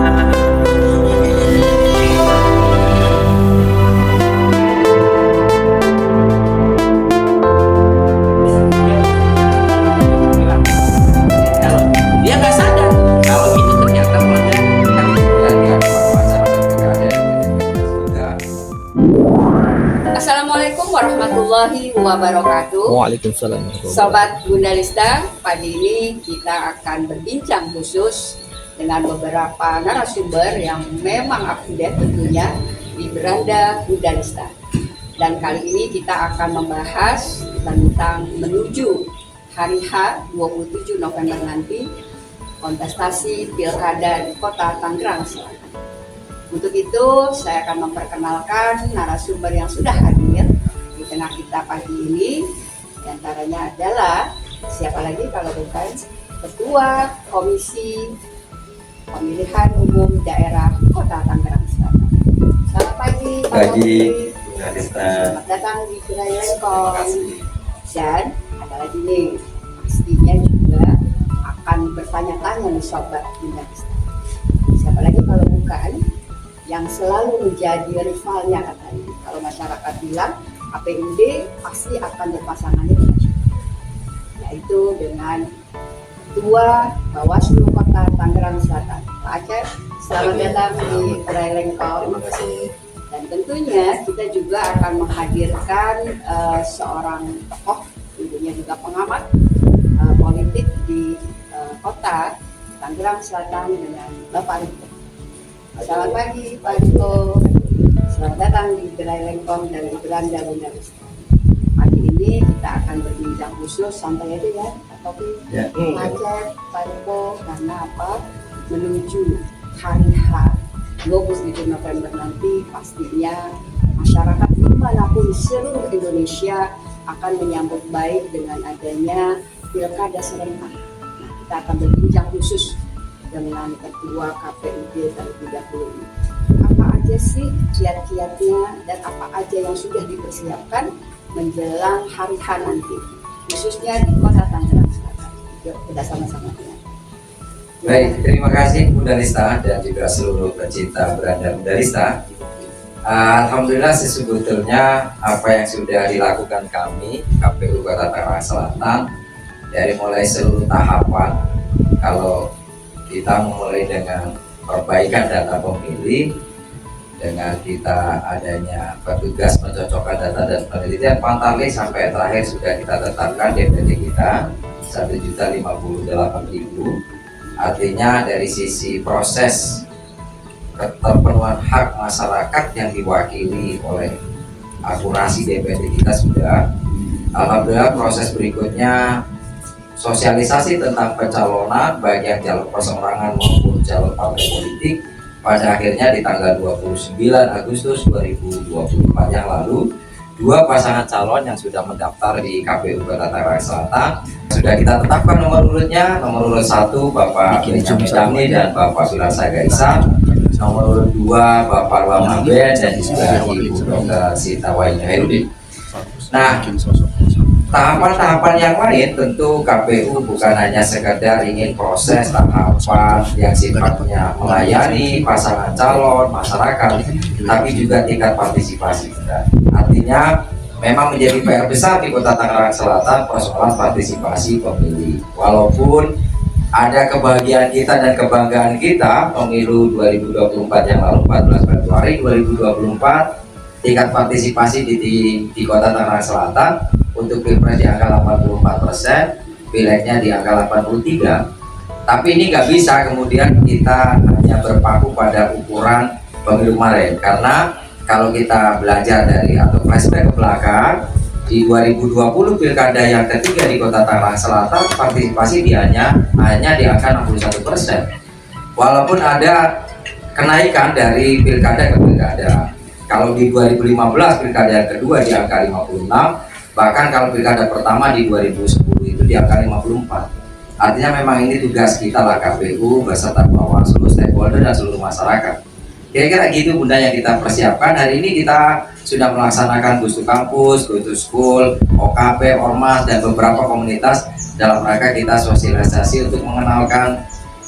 Dia nggak sadar kalau itu ternyata meledak. Assalamualaikum warahmatullahi wabarakatuh. Waalaikumsalam warahmatullahi Sobat Bunda Lista, pagi ini kita akan berbincang khusus dengan beberapa narasumber yang memang update tentunya di beranda Bunda Lista. Dan kali ini kita akan membahas tentang menuju hari H 27 November nanti kontestasi pilkada di kota Tangerang Selatan. Untuk itu saya akan memperkenalkan narasumber yang sudah hadir di tengah kita pagi ini. Di antaranya adalah siapa lagi kalau bukan Ketua Komisi Pemilihan Umum Daerah Kota Tangerang Selatan. Selamat pagi Pak Pagi, Menteri. Selamat datang di Gerai Lengkong. Dan ada lagi nih, pastinya juga akan bertanya-tanya nih Sobat Bunda Lista. Siapa lagi kalau bukan yang selalu menjadi rivalnya katanya. Kalau masyarakat bilang KPUD pasti akan berpasangan dengan siapa? Yaitu dengan Ketua Bawaslu Kota Tangerang Selatan, Pak Acep. Selamat datang di Gerai Lengkong. Terima kasih. Dan tentunya kita juga akan menghadirkan seorang tokoh, tentunya juga pengamat politik di kota Tangerang Selatan dengan Bapak Riko. Selamat pagi Pak Riko. Selamat datang di Gerai Lengkong dari Beranda Bunda Lista. Pagi ini kita akan berbincang khusus, santai aja ya Pak Topi, Ya. Pak Acep, Pak Riko, karena apa? Menuju hari H 27 November nanti pastinya masyarakat dimanapun seluruh Indonesia akan menyambut baik dengan adanya pilkada serentak. Nah, kita akan berbincang khusus dengan Ketua KPUD terlebih dahulu. Apa aja sih kiat-kiatnya dan apa aja yang sudah dipersiapkan menjelang hari H nanti, khususnya di Kota Tangerang Selatan. Yuk kita sama-sama lihat. Baik, terima kasih Bunda Lista dan juga seluruh pecinta beranda Bunda Lista. Alhamdulillah sebetulnya apa yang sudah dilakukan kami KPU Kota Tangerang Selatan dari mulai seluruh tahapan, kalau kita memulai dengan perbaikan data pemilih, dengan kita adanya petugas mencocokkan data dan penelitian Pantali sampai terakhir sudah kita tetapkan DPD kita 1.058.000. Artinya dari sisi proses keterpenuhan hak masyarakat yang diwakili oleh akurasi DPD kita sudah. Alhamdulillah proses berikutnya sosialisasi tentang pencalonan baik yang calon perseorangan maupun calon partai politik pada akhirnya di tanggal 29 Agustus 2024 yang lalu, dua pasangan calon yang sudah mendaftar di KPU Kota Tangerang Selatan sudah kita tetapkan nomor urutnya. Nomor urut 1 Bapak Benyamin Damni dan Bapak Firasa Gaisa, nomor urut 2 Bapak Lama Ben dan juga Ibu Dr. Sita Wahyuni Hairudin. Nah, tahapan-tahapan yang lain tentu KPU bukan hanya sekedar ingin proses tahapan yang sifatnya melayani pasangan calon masyarakat, tapi juga tingkat partisipasi kita. Artinya memang menjadi PR besar di Kota Tangerang Selatan persoalan partisipasi pemilih. Walaupun ada kebahagiaan kita dan kebanggaan kita pemilu 2024 yang lalu 14 Februari 2024 tingkat partisipasi di Kota Tangerang Selatan untuk Pilpres di angka 84%, Pileknya di angka 83%. Tapi ini nggak bisa kemudian kita hanya berpaku pada ukuran pemilu kemarin, karena kalau kita belajar dari atau flashback ke belakang, di 2020 pilkada yang ketiga di Kota Tangerang Selatan partisipasi hanya di angka 61%. Walaupun ada kenaikan dari pilkada ke pilkada. Kalau di 2015 pilkada yang kedua di angka 56, bahkan kalau pilkada pertama di 2010 itu di angka 54. Artinya memang ini tugas kita lah KPU beserta Bawaslu, stakeholder dan seluruh masyarakat. Kira-kira gitu Bunda yang kita persiapkan. Hari ini kita sudah melaksanakan Goes to Campus, Go to School, OKP, Ormas dan beberapa komunitas dalam rangka kita sosialisasi untuk mengenalkan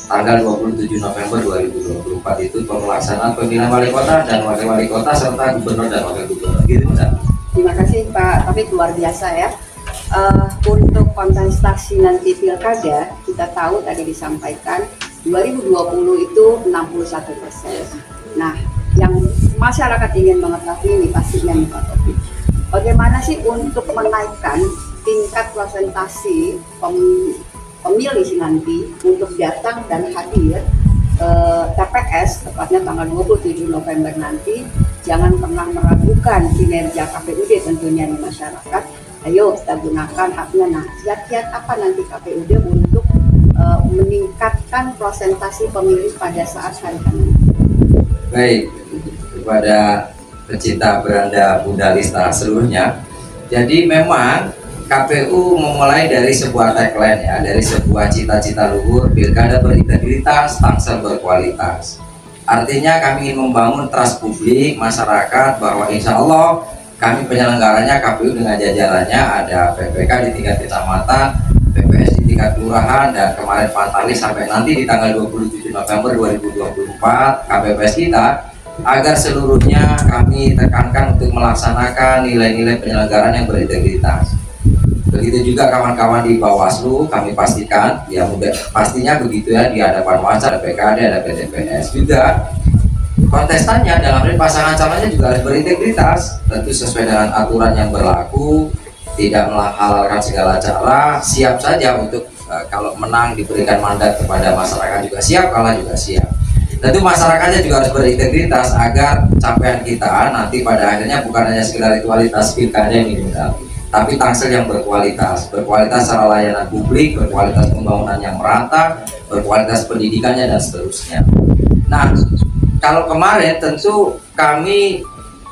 tanggal 27 November 2024 itu pelaksanaan pemilihan wali kota dan wakil wali kota serta gubernur dan wakil gubernur. Gitu, Mbak. Terima kasih Pak Taufik, luar biasa ya. Untuk kontestasi nanti pilkada, kita tahu tadi disampaikan 2020 itu 61%. Nah, yang masyarakat ingin mengetahui ini pastinya nih Pak Taufik, bagaimana sih untuk menaikkan tingkat presentasi pemilih nanti untuk datang dan hadir TPS tepatnya tanggal 27 November nanti. Jangan pernah meragukan kinerja KPUD tentunya di masyarakat. Ayo kita gunakan haknya. Nah, kiat-kiat apa nanti KPUD untuk meningkatkan presentasi pemilih pada saat hari nanti? Baik, kepada pecinta beranda Bunda Lista seluruhnya. Jadi memang KPU memulai dari sebuah tagline ya, dari sebuah cita-cita luhur, pilkada berintegritas, tangsel berkualitas. Artinya kami ingin membangun trust publik masyarakat bahwa insya Allah kami penyelenggaranya KPU dengan jajarannya ada PPK di tingkat kecamatan, PPS di tingkat kelurahan, dan kemarin Pantalis sampai nanti di tanggal 27 November 2024 KPPS kita, agar seluruhnya kami tekankan untuk melaksanakan nilai-nilai penyelenggaraan yang berintegritas. Begitu juga kawan-kawan di Bawaslu, kami pastikan ya pastinya begitu ya, di hadapan wajar, ada PKD, ada PDPS juga. Kontestannya dalam hal pasangan calonnya juga harus berintegritas, tentu sesuai dengan aturan yang berlaku, tidak menghalalkan segala cara, siap saja untuk kalau menang diberikan mandat kepada masyarakat juga siap, kalah juga siap. Tentu masyarakatnya juga harus berintegritas agar capaian kita nanti pada akhirnya bukan hanya sekedar ritualitas pilkada yang diundang, tapi tangsel yang berkualitas secara layanan publik, berkualitas pembangunan yang merata, berkualitas pendidikannya dan seterusnya. Nah, kalau kemarin tentu kami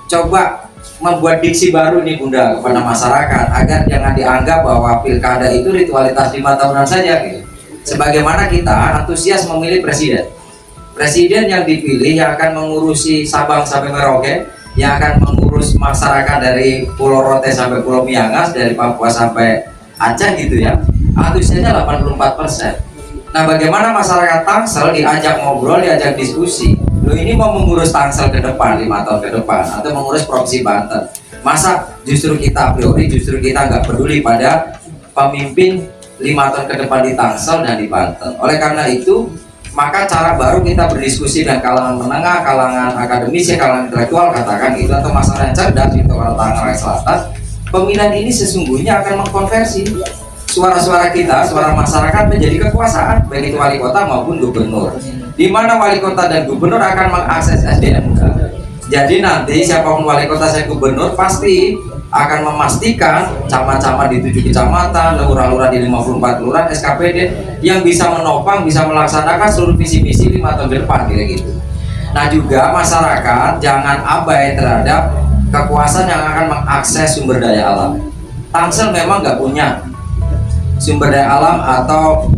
coba membuat diksi baru nih Bunda kepada masyarakat agar jangan dianggap bahwa pilkada itu ritualitas 5 tahunan saja gitu. Sebagaimana kita antusias memilih presiden yang dipilih yang akan mengurusi Sabang sampai Merauke, yang akan mengurus masyarakat dari Pulau Rote sampai Pulau Miangas, dari Papua sampai Aceh gitu ya, antusiasnya 84%. Nah, bagaimana masyarakat Tangsel diajak ngobrol, diajak diskusi, lo ini mau mengurus Tangsel ke depan 5 tahun ke depan atau mengurus Provinsi Banten, masa justru kita a priori kita nggak peduli pada pemimpin 5 tahun ke depan di Tangsel dan di Banten. Oleh karena itu, maka cara baru kita berdiskusi dengan kalangan menengah, kalangan akademisi, kalangan intelektual, katakan itu, atau masyarakat cerdas itu kalau Tangerang Selatan, pemilihan ini sesungguhnya akan mengkonversi suara-suara kita, suara masyarakat menjadi kekuasaan, baik itu wali kota maupun gubernur, di mana wali kota dan gubernur akan mengakses SDM. Jadi nanti siapapun wali kota dan gubernur pasti akan memastikan camat-camat di 7 kecamatan, lurah-lurah di 54 kelurahan, SKPD yang bisa menopang, bisa melaksanakan seluruh visi-misi 5 tahun ke depan, kira gitu. Nah, juga masyarakat jangan abai terhadap kekuasaan yang akan mengakses sumber daya alam. Tangsel memang nggak punya sumber daya alam atau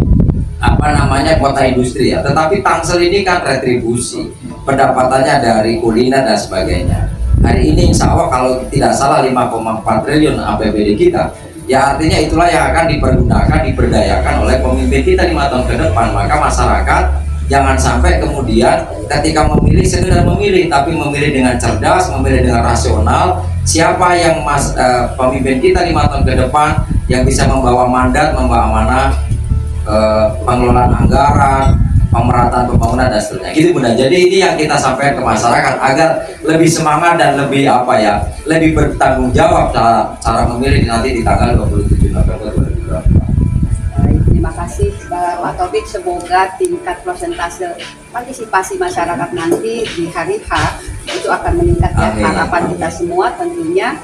kota industri ya, tetapi Tangsel ini kan retribusi, pendapatannya dari kuliner dan sebagainya. Hari ini insya Allah kalau tidak salah 5,4 triliun APBD kita, ya artinya itulah yang akan dipergunakan, diberdayakan oleh pemimpin kita 5 tahun ke depan. Maka masyarakat jangan sampai kemudian ketika memilih sekedar memilih, tapi memilih dengan cerdas, memilih dengan rasional, siapa yang pemimpin kita 5 tahun ke depan yang bisa membawa mandat, membawa amanah pengelolaan anggaran, pemerataan pembangunan dan seterusnya. Gitu Bunda. Jadi ini yang kita sampaikan ke masyarakat agar lebih semangat dan lebih lebih bertanggung jawab cara memilih nanti di tanggal 27 November 2024. Baik, terima kasih Pak Taufik. Semoga tingkat persentase partisipasi masyarakat nanti di hari H itu akan meningkat ya. Harapan kita semua tentunya.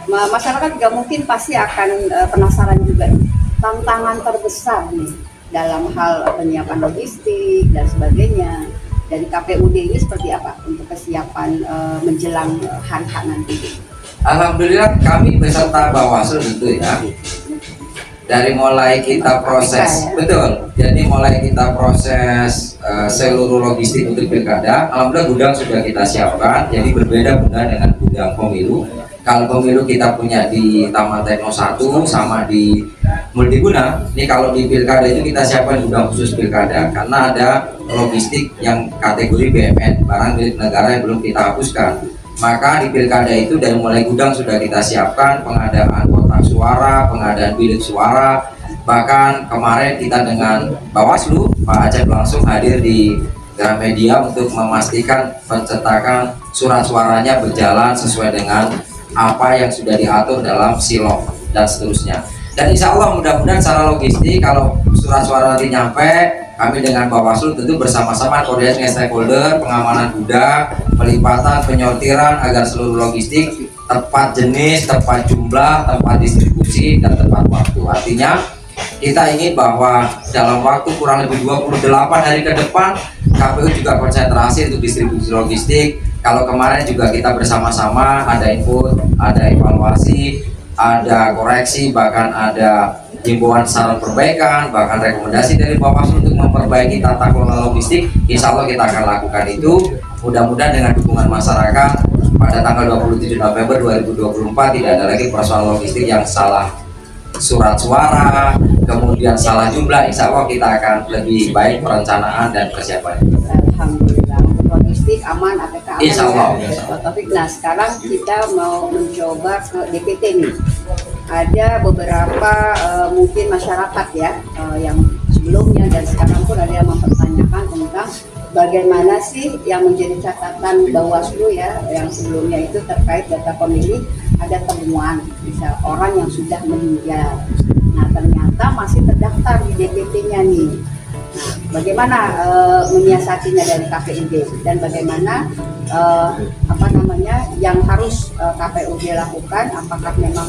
Masyarakat juga mungkin pasti akan penasaran juga nih, tantangan terbesar nih dalam hal penyiapan logistik dan sebagainya dari KPUD ini seperti apa untuk kesiapan menjelang hari H nanti? Alhamdulillah kami beserta Bawaslu tentu ya, dari mulai kita proses betul, jadi mulai kita proses seluruh logistik untuk pilkada, alhamdulillah gudang sudah kita siapkan. Jadi berbeda Bunda dengan gudang pemilu. Kalau pemilu kita punya di Taman Tekno 1 sama di multiguna. Ini kalau di pilkada itu kita siapkan gudang khusus pilkada karena ada logistik yang kategori BMN, barang milik negara yang belum kita hapuskan. Maka di pilkada itu dari mulai gudang sudah kita siapkan, pengadaan kotak suara, pengadaan bilik suara, bahkan kemarin kita dengan Bawaslu, Pak Acep langsung hadir di Gramedia untuk memastikan pencetakan surat suaranya berjalan sesuai dengan apa yang sudah diatur dalam silok dan seterusnya. Dan insya Allah mudah-mudahan secara logistik kalau surat suara nanti nyampe, kami dengan Bawaslu tentu bersama-sama koordinasi dengan stakeholder, pengamanan gudang, pelipatan, penyortiran agar seluruh logistik tepat jenis, tepat jumlah, tepat distribusi, dan tepat waktu. Artinya kita ingin bahwa dalam waktu kurang lebih 28 hari ke depan KPU juga konsentrasi untuk distribusi logistik. Kalau kemarin juga kita bersama-sama ada input, ada evaluasi, ada koreksi, bahkan ada himbauan saran perbaikan, bahkan rekomendasi dari Bawaslu untuk memperbaiki tata kelola logistik. Insya Allah kita akan lakukan itu. Mudah-mudahan dengan dukungan masyarakat pada tanggal 27 November 2024 tidak ada lagi persoalan logistik yang salah surat suara, kemudian salah jumlah. Insya Allah kita akan lebih baik perencanaan dan persiapan. Alhamdulillah, logistik aman, APK aman. Insya Allah. Ya. Topik. Nah sekarang kita mau mencoba ke DPT nih. Ada beberapa mungkin masyarakat ya yang sebelumnya dan sekarang pun ada yang mempertanyakan tentang bagaimana sih yang menjadi catatan Bawaslu ya yang sebelumnya itu terkait data pemilih ada temuan bisa orang yang sudah meninggal. Nah ternyata masih terdaftar di DPT-nya nih. Nah, bagaimana menyiasatinya dari KPUD dan bagaimana yang harus KPUD lakukan? Apakah memang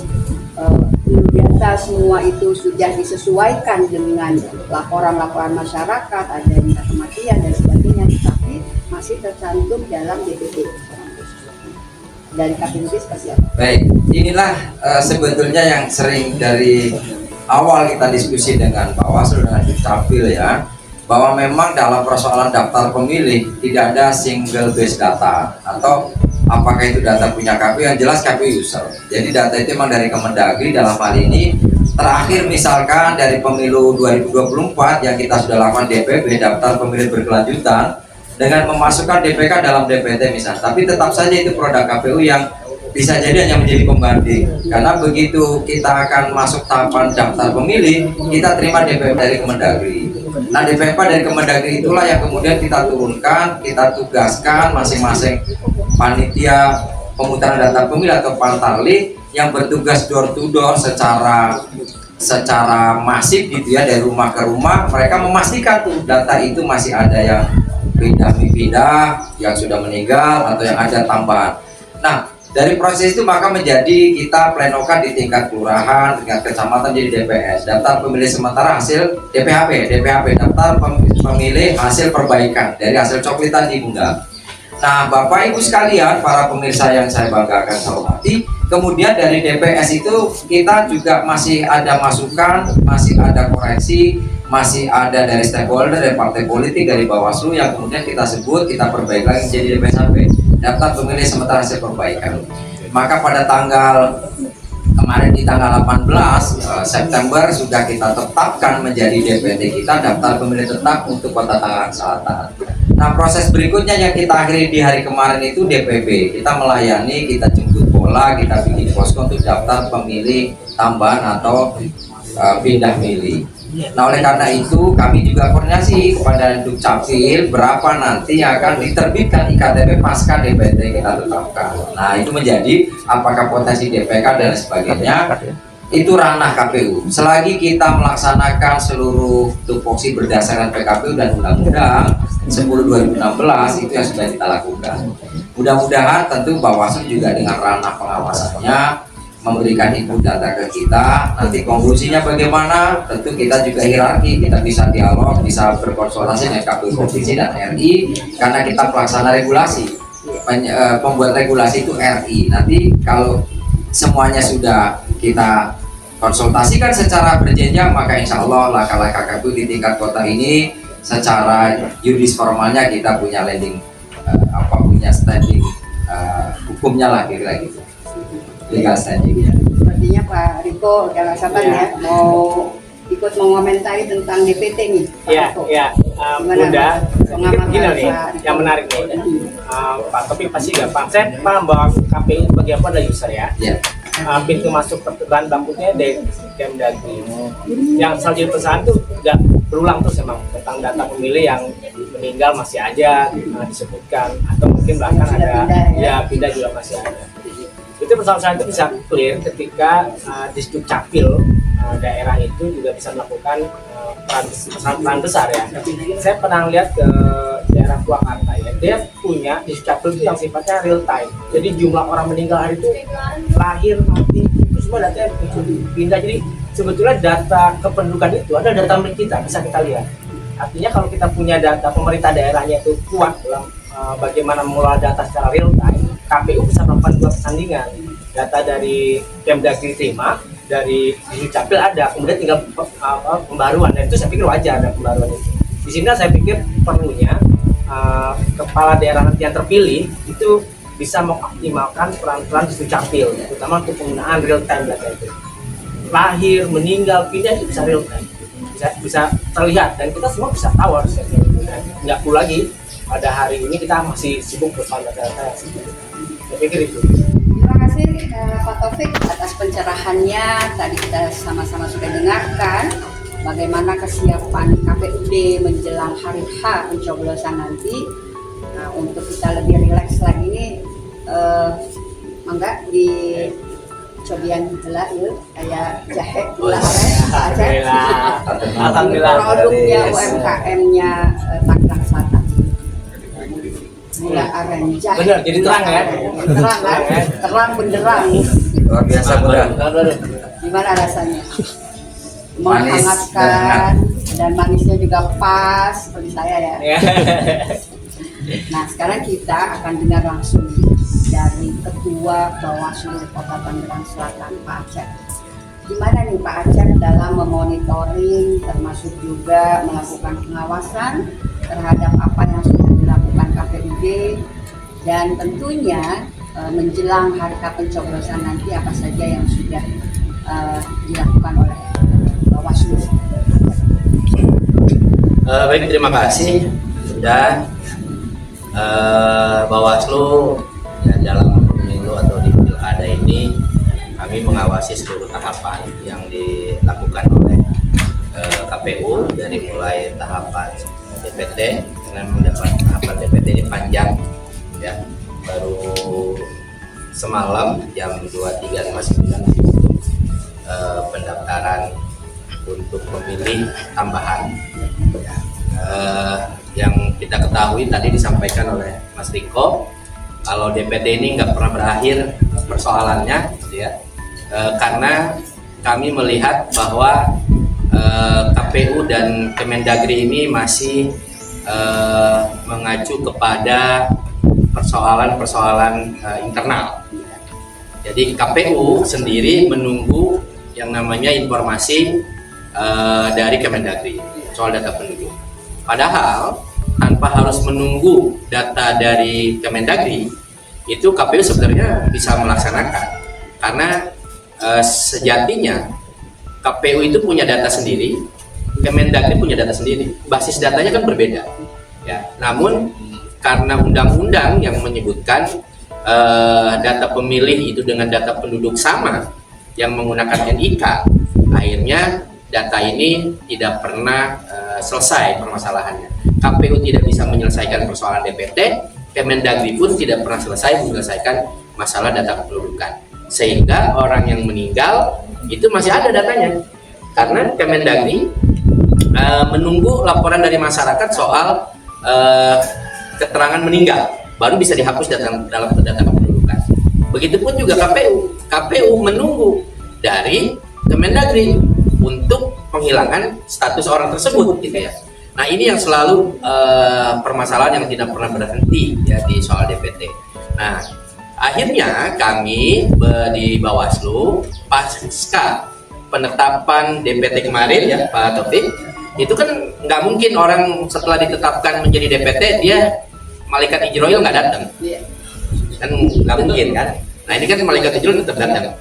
data semua itu sudah disesuaikan dengan laporan-laporan masyarakat, adanya kematian dan sebagainya, tetapi masih tercantum dalam DPT dari KPUD seperti apa? Baik, inilah sebetulnya yang sering dari awal kita diskusi dengan Bawaslu dengan Dukcapil ya, bahwa memang dalam persoalan daftar pemilih tidak ada single base data atau apakah itu data punya KPU, yang jelas KPU user. Jadi data itu memang dari Kemendagri dalam hal ini. Terakhir misalkan dari pemilu 2024 yang kita sudah lakukan DPB, daftar pemilih berkelanjutan, dengan memasukkan DPK dalam DPT misalnya, tapi tetap saja itu produk KPU yang bisa jadi hanya menjadi pembanding. Karena begitu kita akan masuk tahapan daftar pemilih, kita terima DPK dari Kemendagri. Nah DPK dari Kemendagri itulah yang kemudian kita turunkan, kita tugaskan masing-masing panitia pemutaran data pemilih atau Pantarlih yang bertugas door to door secara masif gitu ya, dari rumah ke rumah. Mereka memastikan tuh data itu masih ada yang pindah, yang sudah meninggal atau yang ada tambahan. Nah dari proses itu maka menjadi kita plenokan di tingkat kelurahan, tingkat kecamatan jadi DPS, daftar pemilih sementara hasil DPHP, daftar pemilih hasil perbaikan dari hasil coklitan di Bunda. Nah Bapak Ibu sekalian, para pemirsa yang saya banggakan saya hormati, kemudian dari DPS itu kita juga masih ada masukan, masih ada koreksi, masih ada dari stakeholder, dari partai politik, dari Bawaslu yang kemudian kita sebut, kita perbaiki lagi jadi DPSAP, daftar pemilih sementara hasil perbaikan. Maka pada kemarin di tanggal 18 September sudah kita tetapkan menjadi DPT kita, daftar pemilih tetap untuk Kota Tangerang Selatan. Nah proses berikutnya yang kita akhiri di hari kemarin itu DPB, kita melayani, kita jemput bola, kita bikin posko untuk daftar pemilih tambahan atau pindah milih. Nah oleh karena itu kami juga koordinasi kepada Dukcapil berapa nanti akan diterbitkan IKTP pasca DPT kita tetapkan. Nah itu menjadi apakah potensi DPK dan sebagainya, itu ranah KPU. Selagi kita melaksanakan seluruh tupoksi berdasarkan PKPU dan Undang-Undang 10/2016 itu yang sudah kita lakukan. Mudah-mudahan tentu Bawaslu juga dengan ranah pengawasannya memberikan input data ke kita. Nanti konklusinya bagaimana, tentu kita juga hierarki, kita bisa dialog, bisa berkonsultasi dengan KPU Provinsi dan RI, karena kita pelaksana regulasi, pembuat regulasi itu RI. Nanti kalau semuanya sudah kita konsultasikan secara berjenjang, maka insya Allah langkah-langkah KPU di tingkat kota ini secara yuridis formalnya kita punya landing punya standing hukumnya lah kira-kira gitu. Legal standing ya. Berarti sepertinya Pak Riko udah nggak sabar ya mau ikut mengomentari tentang DPT nih, Pak Iya, Riko. iya. Gimana, Bunda, pengamatan gini nih, Pak Riko? yang menarik nih. Pak Topik pasti gampang. Saya paham bahwa KPU bagi apa adalah user ya. Ya. Pintu masuk pertemuan bakunya dari Kemdagri. Yang selalu jadi pesan tuh nggak berulang terus emang tentang data pemilih yang meninggal masih ada disebutkan, atau mungkin bahkan Sudah ada pindah, ya. pindah juga masih ada. Itu persoalan itu bisa clear ketika Disduk Capil daerah itu juga bisa melakukan peran besar ya. Saya pernah lihat ke daerah Purwakarta ya, dia punya Disduk Capil itu yang sifatnya real time. Jadi jumlah orang meninggal hari itu, lahir, mati, itu semua datanya pindah. Jadi sebetulnya data kependudukan itu ada data milik kita, bisa kita lihat. Artinya kalau kita punya data pemerintah daerahnya itu kuat dalam bagaimana mengelola data secara real time, KPU bisa melakukan dua persandingan. Data dari Kemdagri terima, dari Dukcapil ada, kemudian tinggal pembaruan, dan itu saya pikir wajar ada pembaruan itu. Di sini saya pikir perlunya kepala daerah nanti yang terpilih itu bisa mengoptimalkan peran-peran Dukcapil, terutama untuk penggunaan real time data itu. Lahir, meninggal, pindah itu bisa real time, bisa terlihat, dan kita semua bisa tahu harusnya. Nggak perlu lagi pada hari ini kita masih sibuk bersama data-data. Saya pikir itu. Terima kasih Pak Taufik atas pencerahannya. Tadi kita sama-sama sudah dengarkan bagaimana kesiapan KPUD menjelang hari H pencoblosan nanti. Nah, untuk kita lebih rileks lagi nih, mangga di cobian gula yuk, kayak jahe gula aren, Pak Acep. Alhamdulillah. Produknya UMKM-nya Tangerang Selatan. Gula aren jahe. Benar, jadi terang ya. Terang kan? Terang benderang. Luar biasa Bunda. Gimana rasanya? Manis Menghangatkan dan manisnya juga pas seperti saya ya. Nah, sekarang kita akan dengar langsung dari Ketua Bawaslu Kota Tangerang Selatan, Pak Acep. Gimana nih Pak Acep dalam memonitoring termasuk juga melakukan pengawasan terhadap apa yang sudah dilakukan KPUD, dan tentunya menjelang hari H pencoblosan nanti apa saja yang sudah dilakukan oleh Bawaslu. Baik, terima kasih sudah Bawaslu ya, dalam pemilu atau di pilkada ini kami mengawasi seluruh tahapan yang dilakukan oleh KPU, dari mulai tahapan DPT. Dengan mendapat tahapan DPT ini panjang ya, baru semalam jam 23.59 untuk pendaftaran untuk pemilih tambahan ya. Yang kita ketahui tadi disampaikan oleh Mas Riko, kalau DPT ini nggak pernah berakhir persoalannya gitu ya, karena kami melihat bahwa KPU dan Kemendagri ini masih mengacu kepada persoalan-persoalan internal. Jadi KPU sendiri menunggu yang namanya informasi dari Kemendagri soal data penduduk. Padahal tanpa harus menunggu data dari Kemendagri, itu KPU sebenarnya bisa melaksanakan, karena sejatinya KPU itu punya data sendiri, Kemendagri punya data sendiri, basis datanya kan berbeda ya. Namun karena undang-undang yang menyebutkan data pemilih itu dengan data penduduk sama yang menggunakan NIK, akhirnya data ini tidak pernah selesai permasalahannya. KPU tidak bisa menyelesaikan persoalan DPT, Kemendagri pun tidak pernah selesai menyelesaikan masalah data kependudukan, sehingga orang yang meninggal itu masih ada datanya, karena Kemendagri menunggu laporan dari masyarakat soal keterangan meninggal, baru bisa dihapus dalam data kependudukan. Begitupun juga KPU menunggu dari Kemendagri untuk penghilangan status orang tersebut gitu ya. Nah, ini yang selalu permasalahan yang tidak pernah berhenti ya di soal DPT. Nah, akhirnya kami di Bawaslu pasca penetapan DPT kemarin ya Pak Taufik, itu kan nggak mungkin orang setelah ditetapkan menjadi DPT dia malaikat Ijroil nggak datang, kan nggak mungkin kan. Nah, ini kan malaikat Ijroil tetap datang.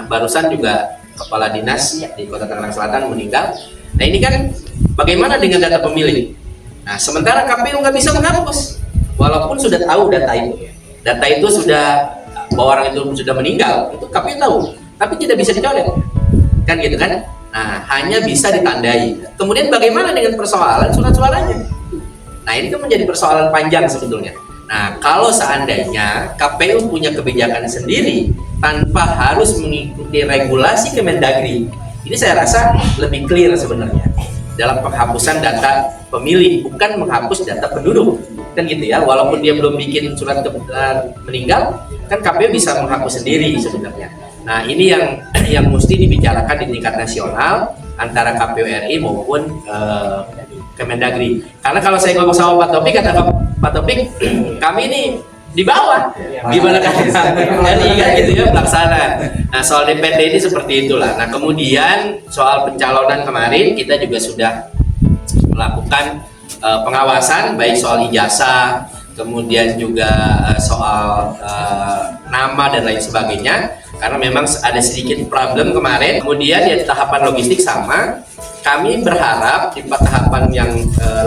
barusan juga kepala dinas di Kota Tangerang Selatan meninggal. Nah ini kan bagaimana dengan data pemilih? Nah sementara KPU nggak bisa menghapus, walaupun sudah tahu data itu. Data itu sudah bahwa orang itu sudah meninggal, itu KPU tahu, tapi tidak bisa dicoret, kan gitu kan? Nah hanya bisa ditandai. Kemudian bagaimana dengan persoalan surat suaranya? Nah ini kan menjadi persoalan panjang sebetulnya. Nah kalau seandainya KPU punya kebijakan sendiri tanpa harus mengikuti regulasi Kemendagri, ini saya rasa lebih clear sebenarnya dalam penghapusan data pemilih, bukan menghapus data penduduk, kan gitu ya. Walaupun dia belum bikin surat meninggal, kan KPU bisa menghapus sendiri sebenarnya. Nah ini yang mesti dibicarakan di tingkat nasional antara KPU RI maupun Kemendagri. Karena kalau saya ngomong sama Pak Taufik, kata Pak Taufik, kami ini di bawah, gimana kan RI kan gitu ya pelaksana. Nah soal DPT ini seperti itulah. Nah kemudian soal pencalonan kemarin kita juga sudah melakukan pengawasan baik soal ijazah, kemudian juga soal nama dan lain sebagainya, karena memang ada sedikit problem kemarin. Kemudian ya tahapan logistik sama, kami berharap di tahapan yang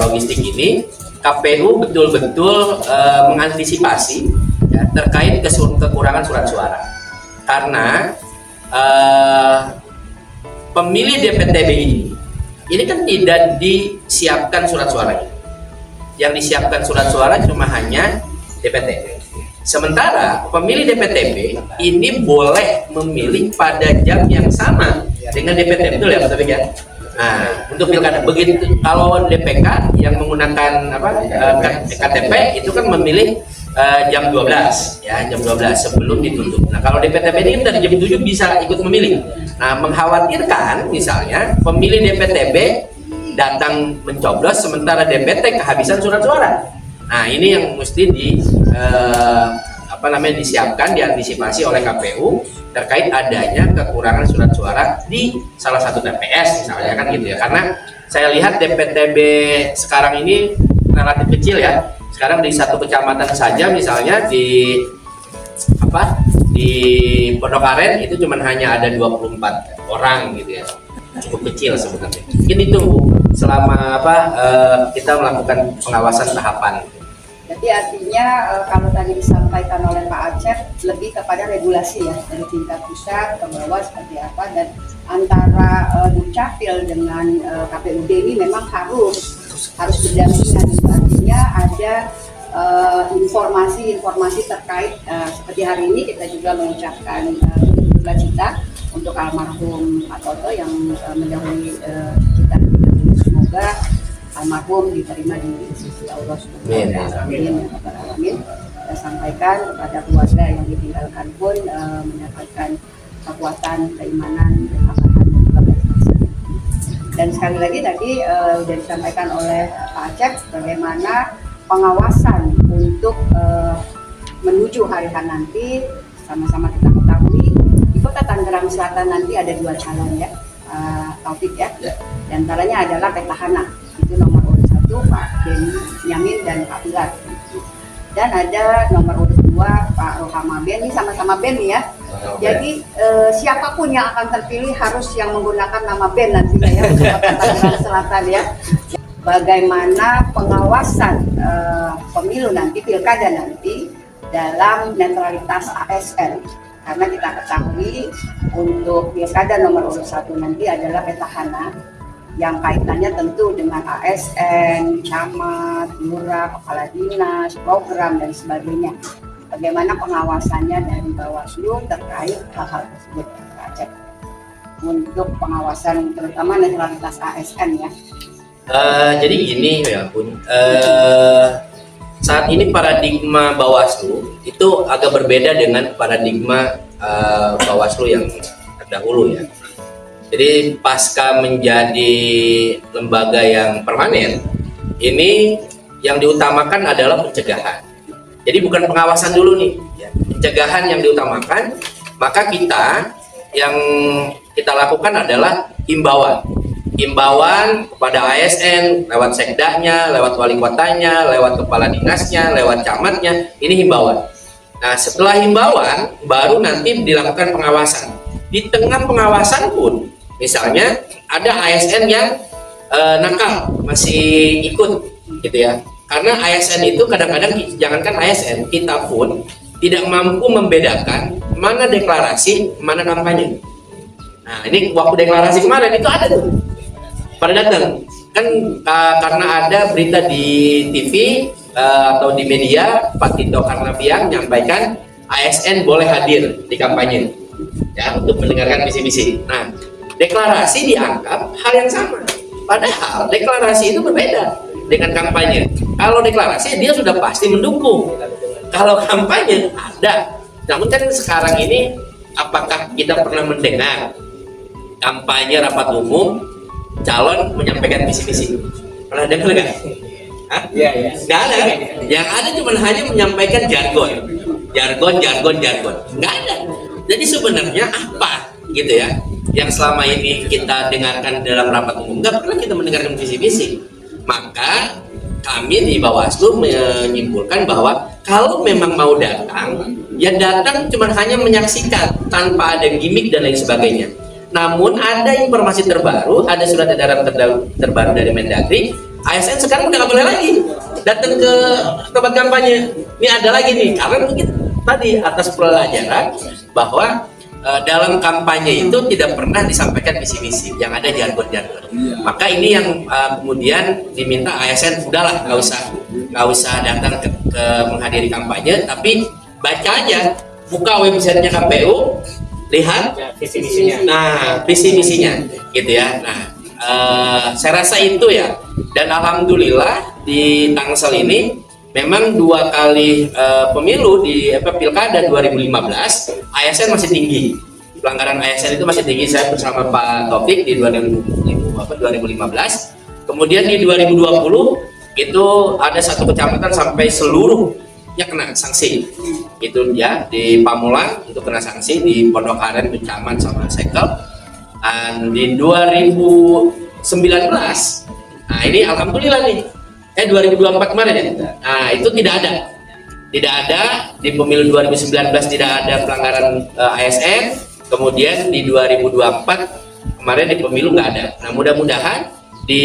logistik ini KPU betul-betul mengantisipasi ya, terkait kekurangan surat suara, karena pemilih DPTB ini kan tidak disiapkan surat suaranya. Yang disiapkan surat suara cuma hanya DPTB. Sementara pemilih DPTB ini boleh memilih pada jam yang sama dengan DPTB, betul ya Pak Taufik ya? Nah, untuk pilkada begitu. Kalau DPK yang menggunakan KTP itu kan memilih jam 12 ya, jam 12 sebelum ditutup. Nah, kalau DPTB ini dari jam 7 bisa ikut memilih. Nah, mengkhawatirkan misalnya pemilih DPTB datang mencoblos sementara DPT kehabisan surat suara. Nah, ini yang mesti disiapkan, diantisipasi oleh KPU terkait adanya kekurangan surat suara di salah satu TPS misalnya, kan gitu ya. Karena saya lihat DPTB sekarang ini relatif kecil ya. Sekarang di satu kecamatan saja misalnya di Pondok Aren itu cuma hanya ada 24 orang gitu ya. Cukup kecil sebenarnya. Mungkin itu selama kita melakukan pengawasan tahapan. Jadi artinya kalau tadi disampaikan oleh Pak Acep lebih kepada regulasi ya dari tingkat pusat ke bawah seperti apa, dan antara Dukcapil dengan KPUD ini memang harus berdampingan. Artinya ada informasi terkait seperti hari ini kita juga mengucapkan duka cita untuk almarhum Pak Toto yang mendahului kita. Semoga almarhum diterima di sisi Allah Subhanahu wa Ta'ala. Amin. Saya sampaikan kepada keluarga yang ditinggalkan pun mendapatkan kekuatan, keimanan, ketabahan dan kebahagiaan. Dan sekali lagi tadi sudah disampaikan oleh Pak Acep bagaimana pengawasan untuk menuju hari H nanti. Sama-sama kita ketahui di Kota Tangerang Selatan nanti ada 2 calon ya, Taufik ya. Di antaranya adalah petahana, itu nomor urut 1 Pak Benyamin dan Pak Pilar. Dan ada nomor urut 2 Pak Rohama Ben, ini sama-sama Ben ya. Jadi siapapun yang akan terpilih harus yang menggunakan nama Ben nantinya ya untuk Kota Tangerang Selatan ya. Bagaimana pengawasan pemilu nanti, pilkada nanti dalam netralitas ASN, karena kita ketahui untuk pilkada nomor urut 1 nanti adalah petahana yang kaitannya tentu dengan ASN, camat, lurah, kepala dinas, program dan sebagainya. Bagaimana pengawasannya dari Bawaslu terkait hal-hal tersebut, Pak Acep, untuk pengawasan terutama netralitas ASN ya. Jadi gini ya Bun, saat ini paradigma Bawaslu itu agak berbeda dengan paradigma Bawaslu yang terdahulu ya. Jadi pasca menjadi lembaga yang permanen, ini yang diutamakan adalah pencegahan. Jadi bukan pengawasan dulu nih, ya. Pencegahan yang diutamakan. Maka kita yang kita lakukan adalah himbauan kepada ASN lewat sekdanya, lewat wali kotanya, lewat kepala dinasnya, lewat camatnya. Ini himbauan. Nah, setelah himbauan baru nanti dilakukan pengawasan. Di tengah pengawasan pun, misalnya ada ASN yang nakal masih ikut, gitu ya. Karena ASN itu kadang-kadang, jangankan ASN, kita pun tidak mampu membedakan mana deklarasi, mana kampanye. Nah, ini waktu deklarasi kemarin itu ada tuh, pada datang kan karena ada berita di TV atau di media, Pak Tito Karnavian menyampaikan ASN boleh hadir di kampanye ya untuk mendengarkan visi-misi. Nah, deklarasi dianggap hal yang sama, padahal deklarasi itu berbeda dengan kampanye. Kalau deklarasi dia sudah pasti mendukung, kalau kampanye ada. Namun kan sekarang ini, apakah kita pernah mendengar kampanye rapat umum calon menyampaikan visi-misi? Pernah dengar nggak? Iya, iya. Nggak ada kan? Yang ada cuma hanya menyampaikan jargon. Nggak ada. Jadi sebenarnya apa gitu ya yang selama ini kita dengarkan dalam rapat umum? Nggak pernah kita mendengarkan visi-visi. Maka kami di Bawaslu menyimpulkan bahwa kalau memang mau datang, ya datang cuma hanya menyaksikan tanpa ada gimmick dan lain sebagainya. Namun ada informasi terbaru, ada surat edaran terbaru dari Mendagri, ASN sekarang udah nggak boleh lagi datang ke tempat kampanye. Ini ada lagi nih, karena mungkin tadi atas pelajaran bahwa dalam kampanye itu tidak pernah disampaikan visi-misi, yang ada jargon-jargon. Maka ini yang kemudian diminta ASN, udahlah nggak usah datang ke menghadiri kampanye, tapi baca aja, buka websitenya KPU, lihat Visi-misinya. nah visi-misinya gitu ya. Nah, saya rasa itu ya, dan alhamdulillah di Tangsel ini memang 2 kali pemilu di Pilkada 2015 ASN masih tinggi, pelanggaran ASN itu masih tinggi. Saya bersama Pak Taufik di 2015, kemudian di 2020 itu ada 1 kecamatan sampai seluruhnya kena sanksi, itu ya, di Pamulang itu kena sanksi, di Pondok Aren, Bencaman sama Sekel. Dan di 2019, nah ini alhamdulillah nih, 2024 kemarin ya. Nah, itu tidak ada di pemilu 2019, tidak ada pelanggaran ASN. Kemudian di 2024 kemarin di pemilu nggak ada. Nah, mudah-mudahan di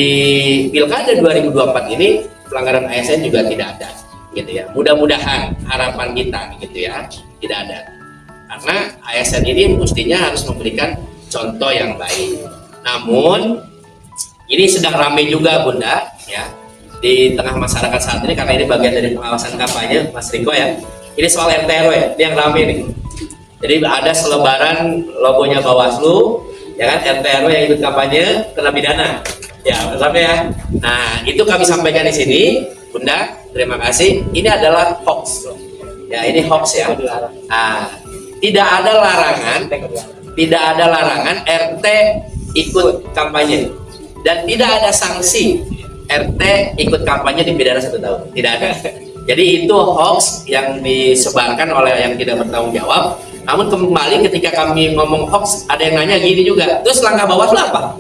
Pilkada 2024 ini pelanggaran ASN juga tidak ada, gitu ya. Mudah-mudahan, harapan kita gitu ya, tidak ada. Karena ASN ini mestinya harus memberikan contoh yang baik. Namun ini sedang ramai juga, Bunda, ya, di tengah masyarakat saat ini, karena ini bagian dari pengawasan kampanye, Mas Riko ya. Ini soal RT RW ya, ini yang ramai nih. Jadi ada selebaran logonya Bawaslu, ya kan, RT RW yang ikut kampanye kena pidana. Ya, sampai ya. Nah, itu kami sampaikan di sini, Bunda. Terima kasih. Ini adalah hoax. Ya, ini hoax ya. Nah, tidak ada larangan RT ikut kampanye, dan tidak ada sanksi RT ikut kampanye dipidana 1 tahun. Tidak ada. Jadi itu hoax yang disebarkan oleh yang tidak bertanggung jawab. Namun kembali ketika kami ngomong hoax, ada yang nanya gini juga, terus langkah Bawaslu apa?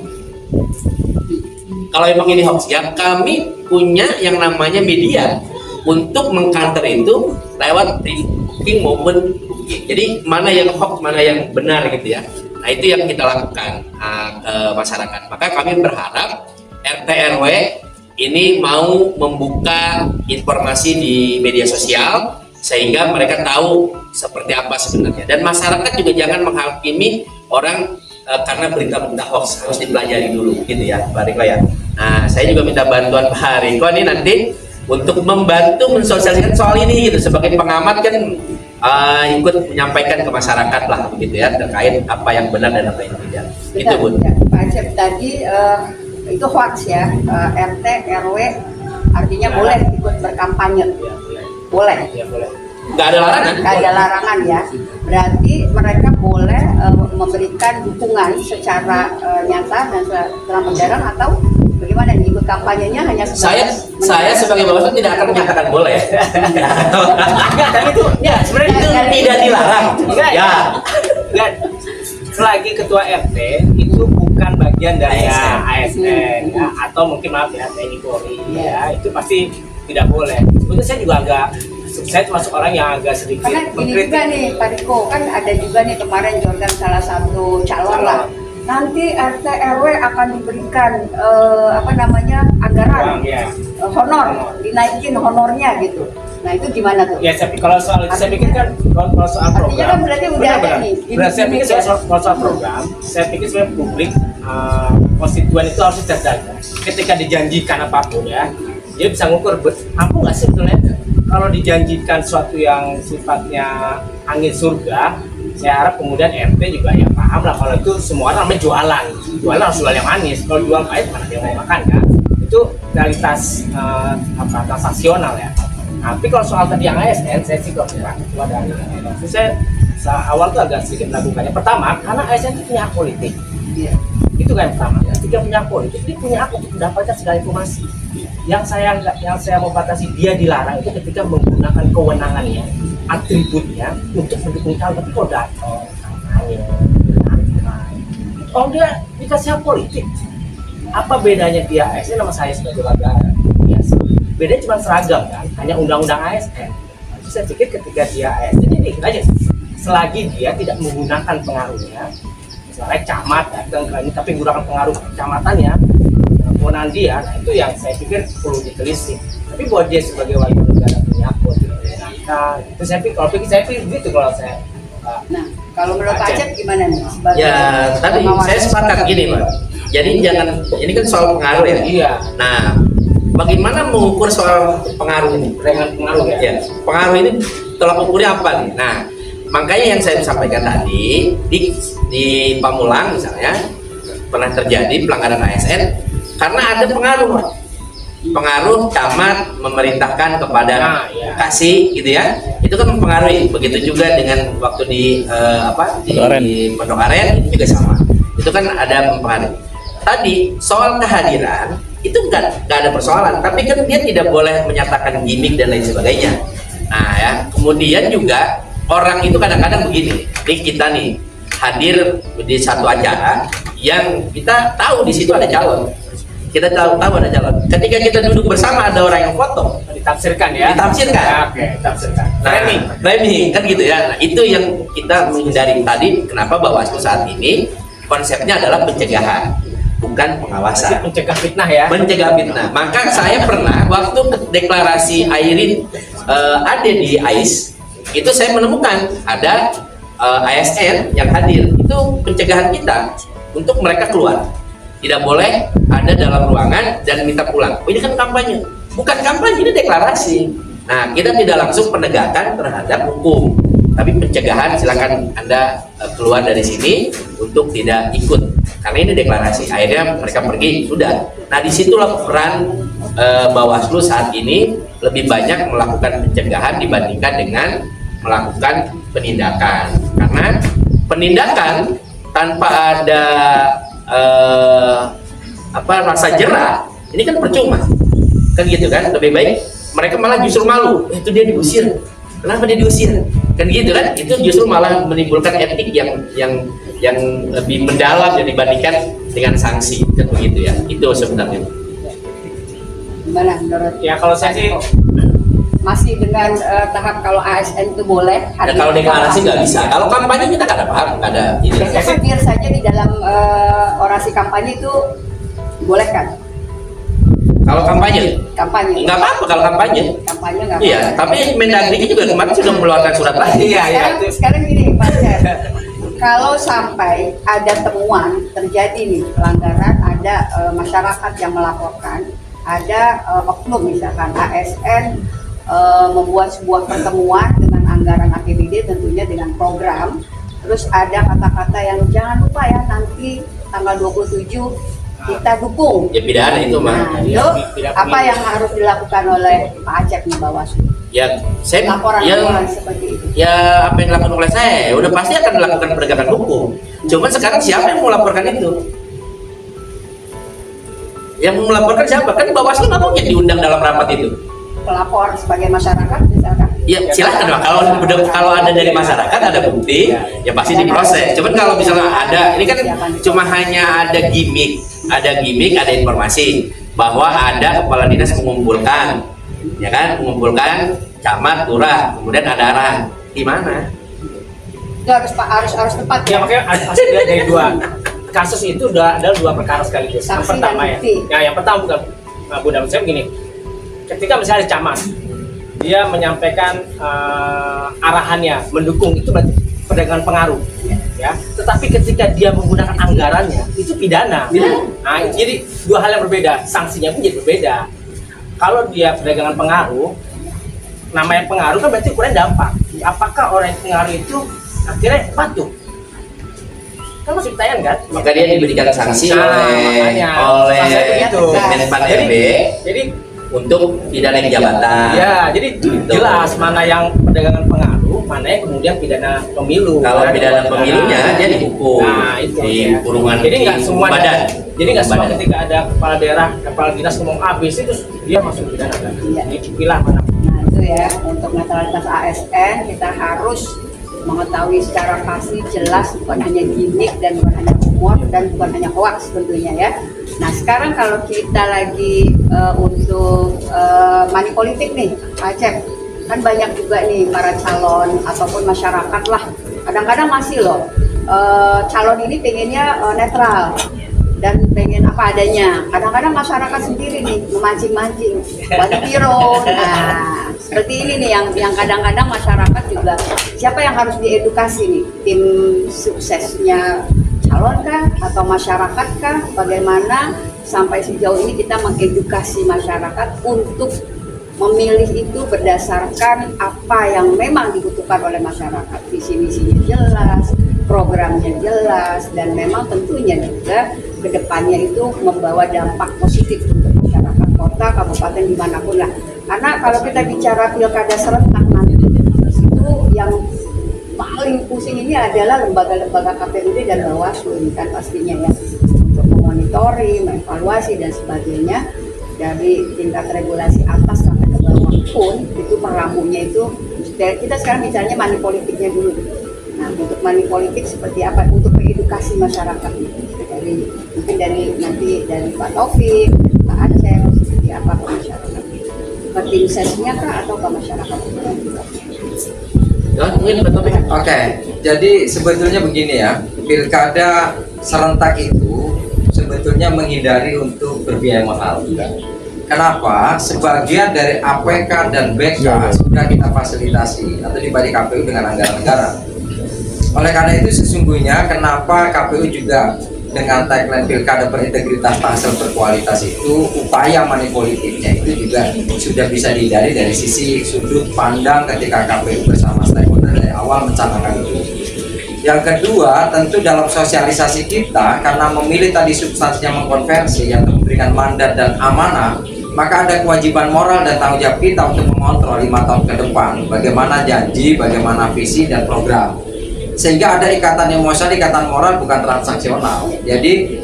Kalau emang ini hoax, ya kami punya yang namanya media untuk mengcounter itu lewat briefing maupun bukti. Jadi mana yang hoax, mana yang benar gitu ya. Nah, itu yang kita lakukan ke masyarakat. Maka kami berharap RT RW ini mau membuka informasi di media sosial sehingga mereka tahu seperti apa sebenarnya. Dan masyarakat juga jangan menghakimi orang karena berita-berita hoax, harus dipelajari dulu gitu ya, Pak Riko ya. Nah, saya juga minta bantuan Pak Riko ini nanti untuk membantu mensosialisasikan soal ini gitu, sebagai pengamat kan ikut menyampaikan ke masyarakat lah begitu ya, terkait apa yang benar dan apa yang tidak. Itu Bun. Ya, Pak Acep tadi itu hoax ya, RT RW artinya boleh ikut berkampanye, boleh. Nggak ada larangan. Nggak ada larangan ya. Berarti mereka boleh memberikan dukungan secara nyata dan terang-benderang, atau bagaimana nih, ikut kampanyenya hanya Saya sebagai Bawaslu tidak akan menyatakan boleh. Enggak, tapi itu Ya, sebenarnya itu tidak dilarang. Enggak. Ya. enggak. Selagi ketua RT itu bukan bagian dari ASN ya, atau mungkin maaf ya TNI Polri ya, itu pasti tidak boleh. Sebetulnya saya juga agak saya termasuk orang yang agak sedikit Karena ini juga nih Pak Riko, kan ada juga nih kemarin Jordan salah satu calon lah. Nanti RT RW akan diberikan anggaran uang, ya. Honor, dinaikin honornya gitu. Nah itu gimana tuh? Ya, kalau soal itu saya pikir kan kalau soal Artinya program, kan berarti udah ada nih. Benar, saya pikir kalau soal program, saya pikir sebenarnya publik konstituen itu harus cerdas. Ketika dijanjikan apapun ya, dia bisa ngukur mampu nggak sih sebetulnya. Kalau dijanjikan sesuatu yang sifatnya angin surga, saya harap kemudian RT juga ya paham lah kalau itu semua orang namanya jualan harus jual yang manis. Kalau jual pahit mana dia mau makan kan? Itu realitas transaksional ya. Tapi kalau soal tadi yang ASN, saya sih kurang dari saya awal tuh agak sedikit melakukannya. Pertama, karena ASN itu punya hak politik. Iya. Itu kan yang pertama. Ketika punya hak politik, dia punya hak untuk mendapatkan segala informasi. Yang saya mau batasi dia dilarang itu ketika menggunakan kewenangannya, atributnya untuk mendukung calon. Tapi kok datang, kampanye, oh dia dikasih hak politik. Apa bedanya dia ASN sama saya sebagai warga biasa? Bedanya cuma seragam kan, hanya undang-undang ASN. Jadi saya pikir ketika dia ASN ini aja, selagi dia tidak menggunakan pengaruhnya, misalnya camat datang ke ini tapi menggunakan pengaruh kecamatannya, kewenangan dia, nah itu yang saya pikir perlu ditelisik. Tapi buat dia sebagai warga negara punya hak untuk menangkap, itu saya pikir begitu kalau saya. Nah kalau menurut Pak Acep gimana nih? Ya tadi saya sepakat gini Pak. Jadi jangan, ini kan soal pengaruh ya. Iya. Nah, bagaimana mengukur soal pengaruh ini? Dengan pengaruh ya. Ya, pengaruh ini tolak ukurnya apa nih? Nah, makanya yang saya sampaikan tadi di Pamulang misalnya pernah terjadi pelanggaran ASN karena ada pengaruh camat memerintahkan kepada kasih gitu ya, itu kan mempengaruhi. Begitu juga dengan waktu di Pondok Aren itu juga sama, itu kan ada mempengaruhi. Tadi soal kehadiran itu nggak ada persoalan, tapi kan dia tidak boleh menyatakan gimmick dan lain sebagainya. Nah ya, kemudian juga orang itu kadang-kadang begini, kita nih hadir di satu acara yang kita tahu di situ ada calon, kita tahu ada calon. Ketika kita duduk bersama ada orang yang foto, Ditafsirkan ya. Ditafsirkan. Oke, ditafsirkan. Nah, framing kan gitu ya. Nah, itu yang kita menghindari tadi. Kenapa Bawaslu saat ini konsepnya adalah pencegahan, bukan pengawasan. Mencegah fitnah ya. Mencegah fitnah. Maka saya pernah waktu deklarasi Airin ada di AIS, itu saya menemukan ada ASN yang hadir. Itu pencegahan kita untuk mereka keluar. Tidak boleh ada dalam ruangan dan minta pulang. Oh, ini kan kampanye. Bukan kampanye, ini deklarasi. Nah, kita tidak langsung penegakan terhadap hukum, tapi pencegahan. Silakan Anda keluar dari sini untuk tidak ikut, karena ini deklarasi. Akhirnya mereka pergi, sudah. Nah, disitulah peran Bawaslu saat ini lebih banyak melakukan pencegahan dibandingkan dengan melakukan penindakan. Karena penindakan tanpa ada rasa jerah, ini kan percuma. Kan gitu kan, lebih baik mereka malah justru malu, itu dia diusir, kenapa dia diusir, kan gitu kan, itu justru malah menimbulkan etik yang lebih mendalam dibandingkan dengan sanksi, kan begitu ya. Itu sebenarnya. Gimana menurut? Ya kalau saya sih Masih dengan tahap kalau ASN itu boleh. Ya, kalau deklarasi nggak bisa, kalau kampanye kita nggak ada paham, nggak ada ini. Biasanya hadir saja di dalam orasi kampanye itu boleh kan? Kalau kampanye nggak apa-apa kalau kampanye. Kampanye nggak Iya, apa-apa. tapi Mendagri juga kemarin sudah mengeluarkan surat lagi. Sekarang gini Pak Cep, kalau sampai ada temuan terjadi nih pelanggaran, ada masyarakat yang melaporkan, ada oknum misalkan ASN membuat sebuah pertemuan dengan anggaran APBD tentunya dengan program, terus ada kata-kata yang jangan lupa ya nanti tanggal 27 kita dukung. Ya pidana itu mah. Nah, itu apa yang harus dilakukan oleh Pak Acep di Bawaslu? Ya, saya Laporan seperti itu. Ya apa yang dilakukan oleh saya, udah pasti akan dilakukan penegakan hukum. Cuman sekarang siapa yang mau melaporkan itu? Yang mau melaporkan siapa? Kan Bawaslu nggak mungkin diundang dalam rapat itu. Pelapor sebagai masyarakat misalkan. Ya silahkan lah, kalau ada dari masyarakat ada bukti, ya pasti diproses. Cuman kalau misalnya ada, ini kan cuma hanya ada gimmick, ada informasi bahwa ada kepala dinas mengumpulkan, ya kan, mengumpulkan camat, lurah, kemudian ada arahan. Gimana? Itu harus tepat Ya makanya hasil dari dua kasus itu ada dua perkara sekaligus. Yang Saksi pertama dan ya, bukti. yang pertama bukan Bunda, saya begini. Ketika misalnya ada camat, dia menyampaikan arahannya, mendukung, itu berarti perdagangan pengaruh, ya. Tetapi ketika dia menggunakan anggarannya, itu pidana. Nah, jadi dua hal yang berbeda, sanksinya pun jadi berbeda. Kalau dia perdagangan pengaruh, namanya pengaruh kan berarti ukuran dampak. Apakah orang yang pengaruh itu akhirnya patuh? Kan masih pertanyaan kan? Maka dia diberikan sanksi Nah, oleh makanya. Maksudnya begitu. Menpan Jadi- RB Jadi untuk tidak naik jabatan. ya, jadi jelas mana yang perdagangan pengaruh, mana yang kemudian pidana pemilu. Kalau Karena pidana pemilunya dia dihukum Nah, itu di ya. kurungan Jadi nggak di semua badan. Jadi nggak semua Badan. ketika ada kepala daerah, kepala dinas ngomong ABC terus dia masuk pidana kan? Iya. Dipilah mana? Nah itu ya, untuk netralitas ASN kita harus mengetahui secara pasti, jelas, bukan hanya gimmick dan bukan hanya humor dan bukan hanya hoax tentunya ya. Nah sekarang kalau kita lagi untuk money politik nih, Pak Acep, kan banyak juga nih para calon ataupun masyarakat lah, kadang-kadang masih loh calon ini pengennya netral dan pengen apa adanya. Kadang-kadang masyarakat sendiri nih memancing-mancing, bagi piro. Nah, seperti ini nih yang kadang-kadang masyarakat juga siapa yang harus diedukasi nih? Tim suksesnya calon kah atau masyarakat kah? Bagaimana sampai sejauh ini kita mengedukasi masyarakat untuk memilih itu berdasarkan apa yang memang dibutuhkan oleh masyarakat. Visi misinya jelas, programnya jelas, dan memang tentunya juga kedepannya itu membawa dampak positif untuk masyarakat kota, kabupaten, dimanapun lah. Karena kalau kita bicara pilkada serentak nanti, itu yang paling pusing ini adalah lembaga-lembaga KPUD dan Bawaslu ini kan pastinya ya, untuk memonitoring, mengevaluasi dan sebagainya. Dari tingkat regulasi atas sampai ke bawah pun itu meramunya itu kita sekarang bicaranya money politiknya dulu. Nah, untuk money politik seperti apa untuk mengedukasi masyarakat dari mungkin dari nanti dari Pak Taufik, Pak Aceh, seperti apa ke masyarakat? Ke tim sesnya kah atau ke masyarakat? Mungkin Pak Taufik. Oke, jadi sebetulnya begini ya, pilkada serentak itu sebetulnya menghindari untuk berbiaya mahal. Kenapa? Sebagian dari APK dan BK sudah kita fasilitasi atau dibagi KPU dengan anggaran negara. Oleh karena itu sesungguhnya kenapa KPU juga dengan tagline pilkada berintegritas, tangsel berkualitas itu upaya money politiknya itu juga sudah bisa dihindari dari sisi sudut pandang ketika KPU bersama stakeholder dari awal mencanangkan itu. Yang kedua, tentu dalam sosialisasi kita karena memilih tadi substansinya mengkonversi yang memberikan mandat dan amanah, maka ada kewajiban moral dan tanggung jawab kita untuk mengontrol 5 tahun ke depan bagaimana janji, bagaimana visi dan program. Sehingga ada ikatan emosional, ikatan moral, bukan transaksional. Jadi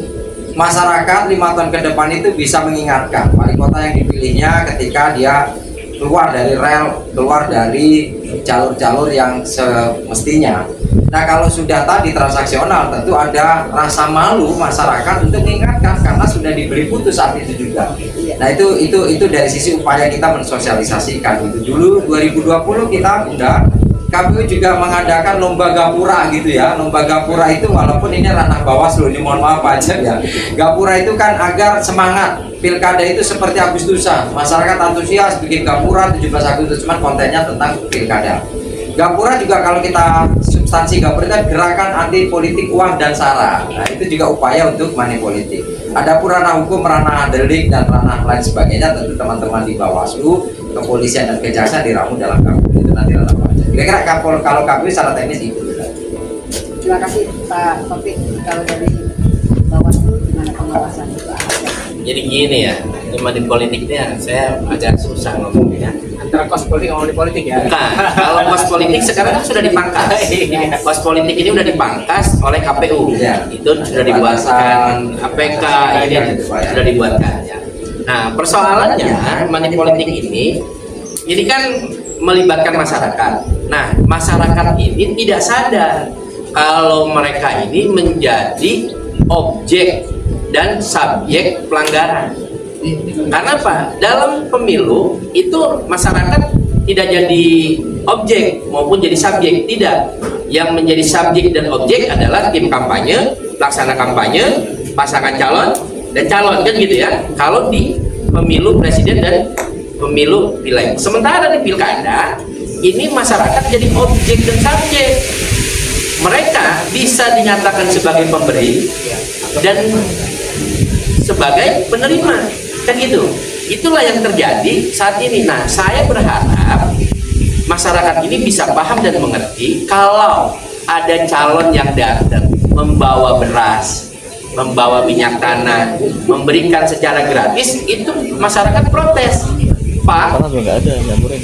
masyarakat 5 tahun ke depan itu bisa mengingatkan wali kota yang dipilihnya ketika dia keluar dari rel, keluar dari jalur-jalur yang semestinya. Nah, kalau sudah tadi transaksional, tentu ada rasa malu masyarakat untuk mengingatkan karena sudah diberi putus saat itu juga. Nah, itu dari sisi upaya kita mensosialisasikan. Itu dulu 2020 kita udah KPU juga mengadakan lomba gapura gitu ya. Lomba gapura itu walaupun ini ranah Bawaslu, ini mohon maaf aja ya. Gapura itu kan agar semangat pilkada itu seperti Agustusan. Masyarakat antusias bikin gapura 17 Agustus, cuman kontennya tentang pilkada. Gapura juga kalau kita substansi gapura itu gerakan anti politik uang dan sara. Nah, itu juga upaya untuk money politik. Ada pun ranah hukum, ranah delik dan ranah lain sebagainya, tentu teman-teman di Bawaslu, kepolisian dan kejaksaan diramu dalam KPU itu nanti ranah apa. Kira-kira kalau KPU secara teknis itu. Terima kasih Pak Taufik. Kalau dari Bawaslu gimana pengawasan Pak Aceh? Jadi gini ya, ini money politik ini ya, saya agak susah ngomongnya. Antara kos politik sama money politik ya. Bukan, kalau kos politik sekarang kan sudah dipangkas. Kos politik ini sudah dipangkas oleh KPU. Ya. Itu sudah dibuatkan APK ini sudah dibuatkan ya. Nah, persoalannya money politik ini kan melibatkan masyarakat. Nah, masyarakat ini tidak sadar kalau mereka ini menjadi objek dan subjek pelanggaran. Karena apa? Dalam pemilu itu masyarakat tidak jadi objek maupun jadi subjek, tidak. Yang menjadi subjek dan objek adalah tim kampanye, pelaksana kampanye, pasangan calon dan calon, kan gitu ya. Kalau di pemilu presiden dan pemilu pileg. Sementara di pilkada ini masyarakat jadi objek dan subjek. Mereka bisa dinyatakan sebagai pemberi dan sebagai penerima, kan gitu. Itulah yang terjadi saat ini. Nah, saya berharap masyarakat ini bisa paham dan mengerti kalau ada calon yang datang membawa beras, membawa minyak tanah, memberikan secara gratis, itu masyarakat protes. Pak,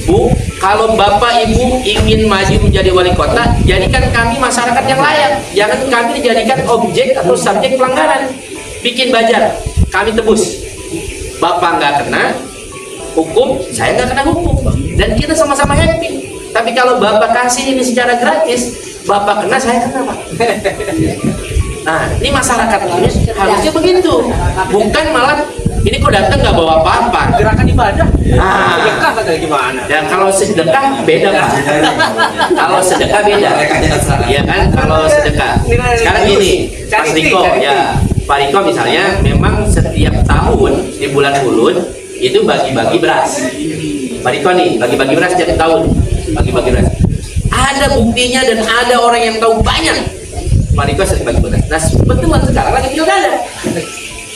Bu, kalau Bapak Ibu ingin maju menjadi wali kota, jadikan kami masyarakat yang layak. Jangan kami dijadikan objek atau subjek pelanggaran. Bikin bajar, kami tebus. Bapak nggak kena hukum, saya nggak kena hukum, dan kita sama-sama happy. Tapi kalau Bapak kasih ini secara gratis, Bapak kena, saya kena, Pak. Nah, ini masyarakat ini harusnya begitu, bukan malah ini kok datang nggak bawa apa-apa. Gerakan ibadah. Sedekah kata gimana? Dan kalau sedekah beda, Pak. Kalau sedekah beda. Iya kan? Kalau sedekah. Sekarang gini, Pak Riko ya. Pak Riko misalnya memang setiap tahun di bulan Ulun itu bagi-bagi beras. Pak Riko nih bagi-bagi beras setiap tahun, bagi-bagi beras. Ada buktinya dan ada orang yang tahu banyak. Pak Riko sering bagi beras. Nah, kebetulan sekarang lagi pilkada.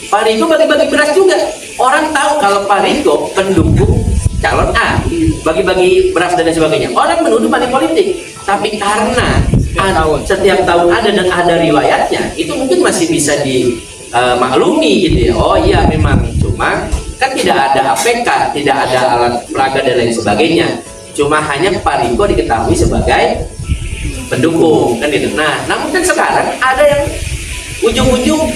Pak Riko bagi-bagi beras juga. Orang tahu kalau Pak Riko pendukung calon A, bagi-bagi beras dan sebagainya. Orang menuduh money politik. Tapi karena setiap tahun ada dan ada riwayatnya, itu mungkin masih bisa dimaklumi gitu ya. Oh iya memang, cuma kan tidak ada APK, tidak ada alat peraga dan lain sebagainya. Cuma hanya Pak Riko diketahui sebagai pendukung kan gitu. Nah, namun kan sekarang ada yang ujung-ujung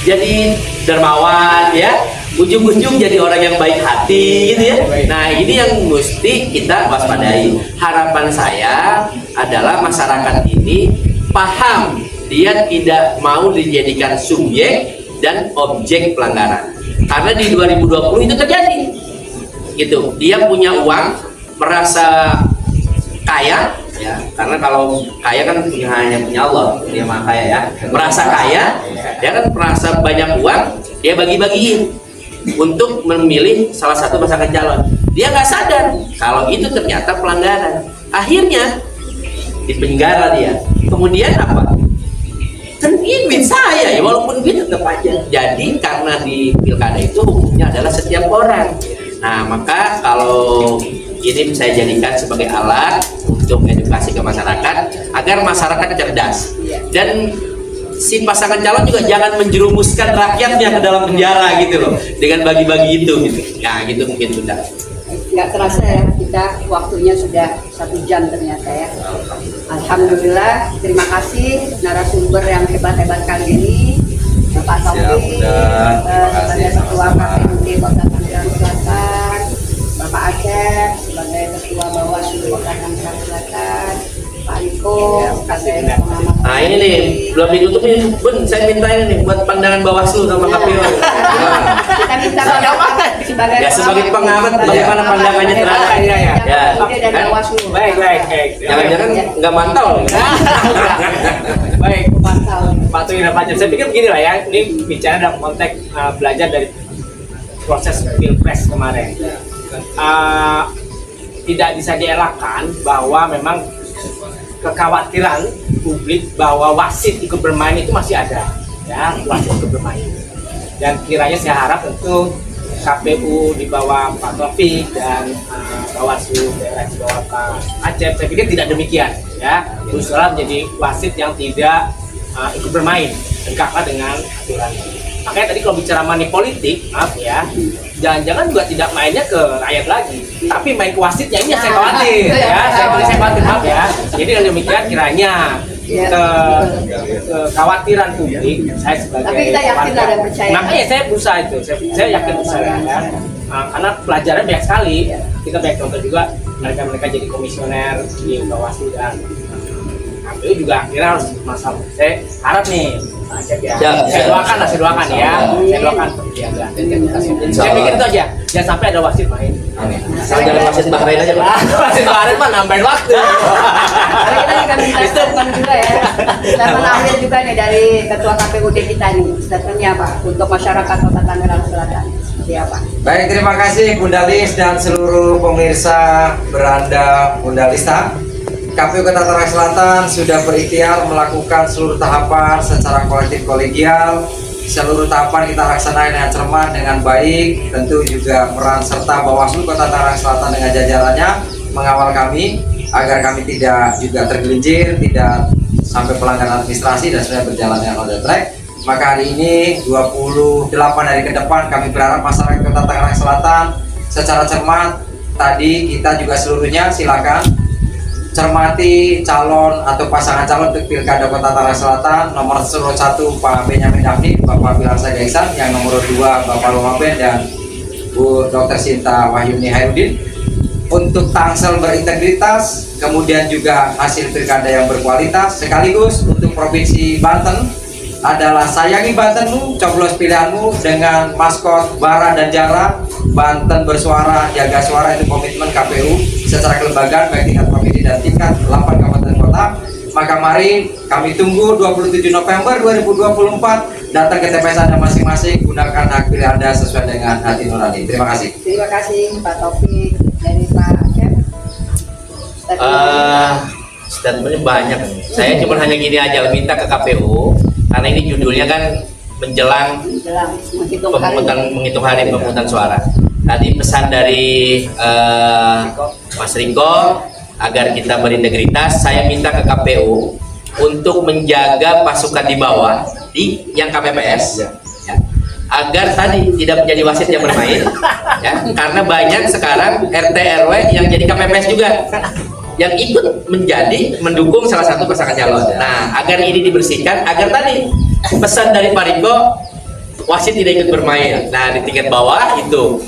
jadi dermawan ya, ujung-ujung jadi orang yang baik hati gitu ya. Nah, ini yang mesti kita waspadai. Harapan saya adalah masyarakat ini paham, dia tidak mau dijadikan subjek dan objek pelanggaran. Karena di 2020 itu terjadi. Gitu. Dia punya uang, merasa kaya ya, karena kalau kaya kan hanya punya Allah, dia mah kaya ya. Merasa kaya, dia kan merasa banyak uang, dia bagi-bagiin untuk memilih salah satu pasangan calon. Dia nggak sadar kalau itu ternyata pelanggaran. Akhirnya dipenjara dia. Kemudian apa? Kan ini duit saya ya, walaupun duit tetap aja. Jadi karena di pilkada itu hukumnya adalah setiap orang. Nah, maka kalau ini saya jadikan sebagai alat untuk edukasi ke masyarakat agar masyarakat cerdas, dan si pasangan calon juga jangan menjerumuskan rakyatnya ke dalam penjara gitu loh dengan bagi-bagi itu gitu. Nah gitu mungkin sudah. Nggak terasa ya, kita waktunya sudah 1 jam ternyata ya. Alhamdulillah, terima kasih narasumber yang hebat-hebat kali ini, Bapak Taufik sebagai Ketua KPUD Kota Tangerang Selatan, Bapak Aceh sebagai Ketua Bawaslu Kota Tangerang Selatan, Pak Riko sebagai pengamat. Nah ini nih belum ditutup nih, Bun, saya minta ini nih buat pandangan Bawaslu sama KPU. Kita minta sebagai Ya sebagai pengamat bagaimana pandangannya terhadap ya dan kan? Bawaslu. Baik. Jangan-jangan nggak mantau. Baik, Pantau. Pak Tuwira Fajar. Saya pikir begini lah ya, ini bicara dalam konteks belajar dari proses pilpres kemarin. Tidak bisa dielakkan bahwa memang kekhawatiran publik bahwa wasit ikut bermain itu masih ada, ya, wasit ikut bermain. Dan kiranya saya harap tentu KPU di bawah Pak Taufik dan Bawaslu daerah di bawah Pak Aceh, saya pikir tidak demikian, ya. Berusaha menjadi wasit yang tidak ikut bermain, tegaklah dengan aturan. Makanya tadi kalau bicara money politik, maaf ya, jangan-jangan juga tidak mainnya ke rakyat lagi, tapi main ke wasitnya, ini yang saya khawatir ya, saya khawatir, maaf ya. Jadi dengan demikian kiranya kekhawatiran publik, saya sebagai tapi kita yakin warga, ada percaya. makanya saya berusaha itu, saya yakin berusaha ya. Karena pelajaran banyak sekali, kita banyak contoh juga mereka jadi komisioner di Bawaslu dan KPU. KPU juga akhirnya harus masalah. Saya harap nih Pak Acep ya, Siap, saya siap. doakan lah, saya doakan ya, saya doakan ya, saya pikir itu aja, jangan sampai ada wasit main. Amin. Asal jangan wasit Bahrain aja, Pak. Wasit Bahrain mah nambahin waktu. Tapi kita juga minta statement juga ya. Statement akhir juga nih dari Ketua KPUD kita nih. Statementnya apa untuk masyarakat Kota Tangerang Selatan? Seperti apa? Baik, terima kasih Bunda Lis dan seluruh pemirsa Beranda Bunda Lista. KPU Kota Tangerang Selatan sudah berikhtiar melakukan seluruh tahapan secara kolektif kolegial. Seluruh tahapan kita laksanakan dengan cermat, dengan baik. Tentu juga peran serta Bawaslu Kota Tangerang Selatan dengan jajarannya mengawal kami agar kami tidak juga tergelincir, tidak sampai pelanggaran administrasi dan sudah berjalan dengan on the track. Maka hari ini 28 hari ke depan kami berharap masyarakat Kota Tangerang Selatan secara cermat. Tadi kita juga seluruhnya silakan cermati calon atau pasangan calon untuk Pilkada Kota Tangerang Selatan. Nomor 1 Pak Benyamin Daphne, Bapak Bilarsa Gaisan, yang nomor 2 Bapak Romaben dan Bu Dr. Sinta Wahyuni Hairudin. Untuk Tangsel berintegritas, kemudian juga hasil pilkada yang berkualitas, sekaligus untuk Provinsi Banten adalah sayangi Bantenmu, coblos pilihanmu dengan maskot Bara dan Jara. Banten bersuara, jaga suara, itu komitmen KPU secara kelembagaan baik tingkat provinsi dan tingkat 8 kabupaten kota. Maka mari kami tunggu 27 November 2024 datang ke TPS Anda masing-masing, gunakan hak pilih Anda sesuai dengan hati nurani. Terima kasih. Terima kasih Pak Taufik dari Pak Acep. Statementnya banyak. Saya cuma hanya gini aja, minta ke KPU karena ini judulnya kan menjelang menghitung hari pemungutan suara. Tadi pesan dari Mas Riko agar kita berintegritas. Saya minta ke KPU untuk menjaga pasukan di bawah di yang KPPS, ya, agar tadi tidak menjadi wasit yang bermain, ya, karena banyak sekarang RT RW yang jadi KPPS juga, yang ikut menjadi mendukung salah satu pasangan calon. Nah, agar ini dibersihkan, agar tadi pesan dari Pak Riko, wasit tidak ikut bermain. Nah, di tingkat bawah itu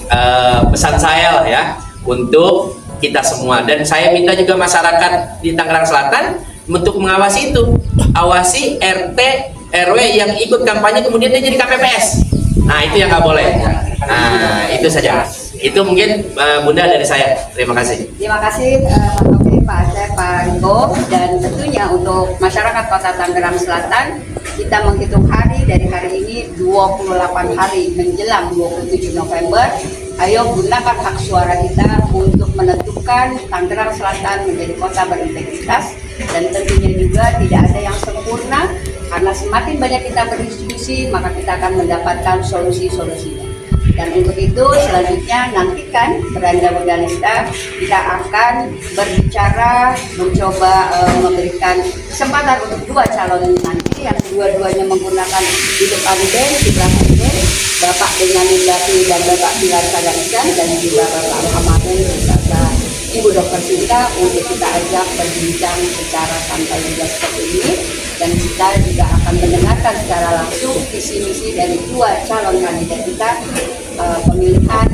pesan saya lah ya untuk kita semua. Dan saya minta juga masyarakat di Tangerang Selatan untuk mengawasi itu, awasi RT RW yang ikut kampanye kemudian dia jadi KPPS. Nah, itu yang nggak boleh. Nah, itu saja. Itu mungkin Bunda dari saya. Terima kasih. Terima kasih Pak Taufik, Pak Acep, Pak Riko, dan tentunya untuk masyarakat Kota Tangerang Selatan, kita menghitung hari dari hari ini 28 hari menjelang 27 November. Ayo gunakan hak suara kita untuk menentukan Tangerang Selatan menjadi kota berintegritas, dan tentunya juga tidak ada yang sempurna, karena semakin banyak kita berdiskusi maka kita akan mendapatkan solusi-solusinya. Dan untuk itu selanjutnya nantikan Beranda Budalista, kita akan berbicara, mencoba memberikan kesempatan untuk dua calon nanti yang kedua-duanya menggunakan di depan bench, di belakang bench, Bapak Benyamin Daphne dan Bapak Bilarsa Gaisan, dan juga Bapak Romaben beserta Ibu Dr. Sinta, untuk kita ajak berbincang secara santai juga seperti ini. Dan kita juga akan mendengarkan secara langsung visi misi dari dua calon kandidat kita, pemilihan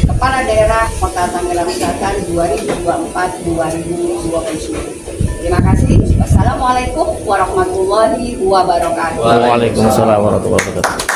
Kepala Daerah Kota Tangerang Selatan 2024-2029. Terima kasih. Wassalamualaikum warahmatullahi wabarakatuh. Waalaikumsalam warahmatullahi wabarakatuh.